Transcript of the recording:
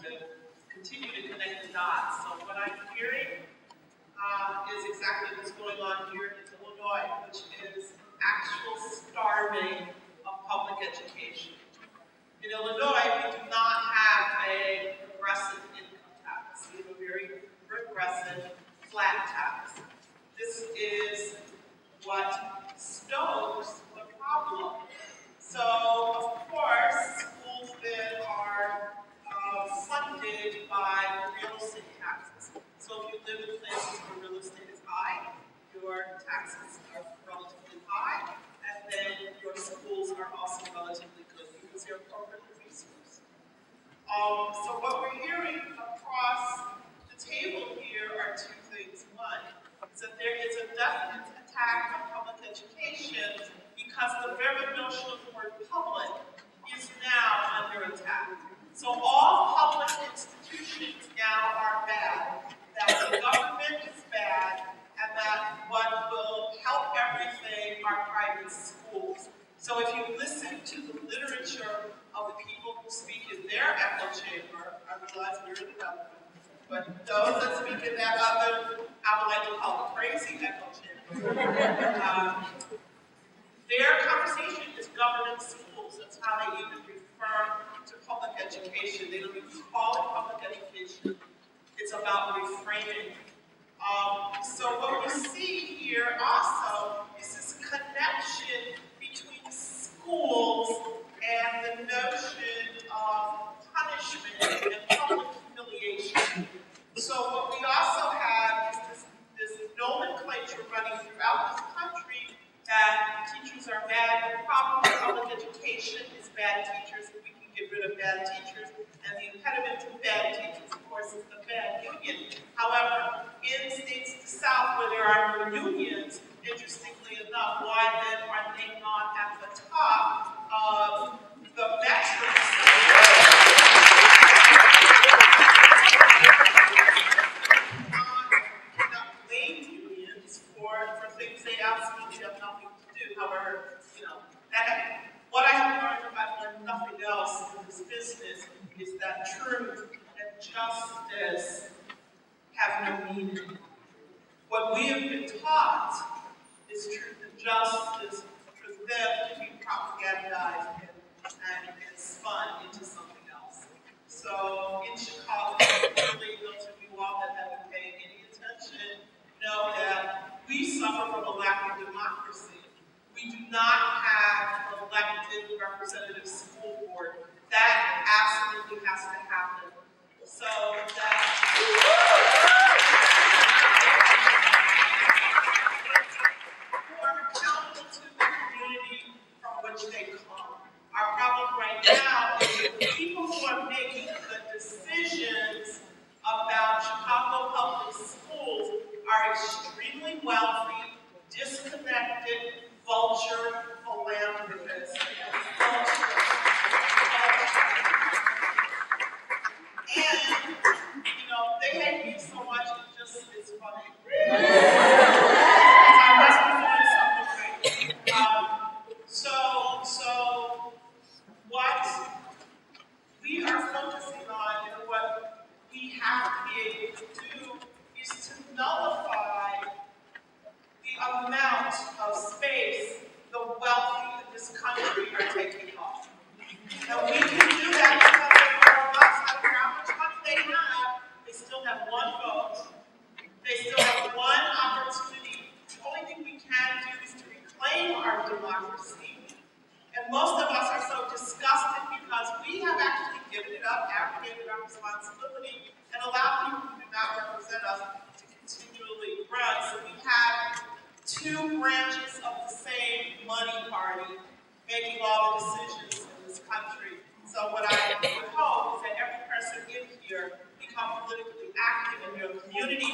to continue to connect the dots. So what I'm hearing is exactly what's going on here in Illinois, which is actual starving of public education. In Illinois, we do not have a progressive income tax. We have a very regressive flat tax. This is what stokes the problem. So, of course, schools that are funded by real estate taxes. So if you live in places where real estate is high, your taxes are relatively high, and then your schools are also relatively good because they're appropriately resourced. So what we're hearing across the table here are two things. One is that there is a definite attack on public education because the very notion of the word public is now under attack. So all public institutions now are bad, that the government is bad, and that what will help everything are private schools. So if you listen to the literature of the people who speak in their echo chamber, I realize we're in another one, but those that speak in that other, I would like to call it crazy echo chamber, their conversation is government schools. That's how they even refer to public education. They don't even call it public education. It's about reframing. So what we see here also is this connection between schools and the notion of punishment and public humiliation. So what we also have is this nomenclature running throughout this country that teachers are bad. The problem with public education is bad teachers. If we can get rid of bad teachers, and the impediment to bad teachers, of course, is the bad union. However, in states to the South where there are no unions, interestingly enough, why then are they not at the top of the metrics? Cannot blame unions for things they absolutely have nothing to do. However, what I have learned, if I've learned nothing else in this business, is that truth and justice have no meaning. What we have been taught is truth and justice for them to be propagandized and spun into something else. So in Chicago, really, those of you all that haven't paid any attention know that we suffer from a lack of democracy. We do not have an elected representative school board. That absolutely has to happen. So that who are accountable to the community from which they come. Our problem right now is the people who are making the decisions about Chicago public schools are extremely wealthy, disconnected, vulture philanthropists. And, they hate me so much, it just is funny. I must be doing something right. So what we are focusing on and what we have to be able to do is to nullify the amount of space the wealthy in this country are taking up. And we can do that because there are lots of how much money they have, they still have one vote. They still have one opportunity. The only thing we can do is to reclaim our democracy. And most of us are so disgusted because we have actually given it up, abrogated our responsibility, and allowed people who do not represent us to continually run. So we have two branches of the same money party making all the decisions in this country. So what I would hope is that every person in here become politically active in your community,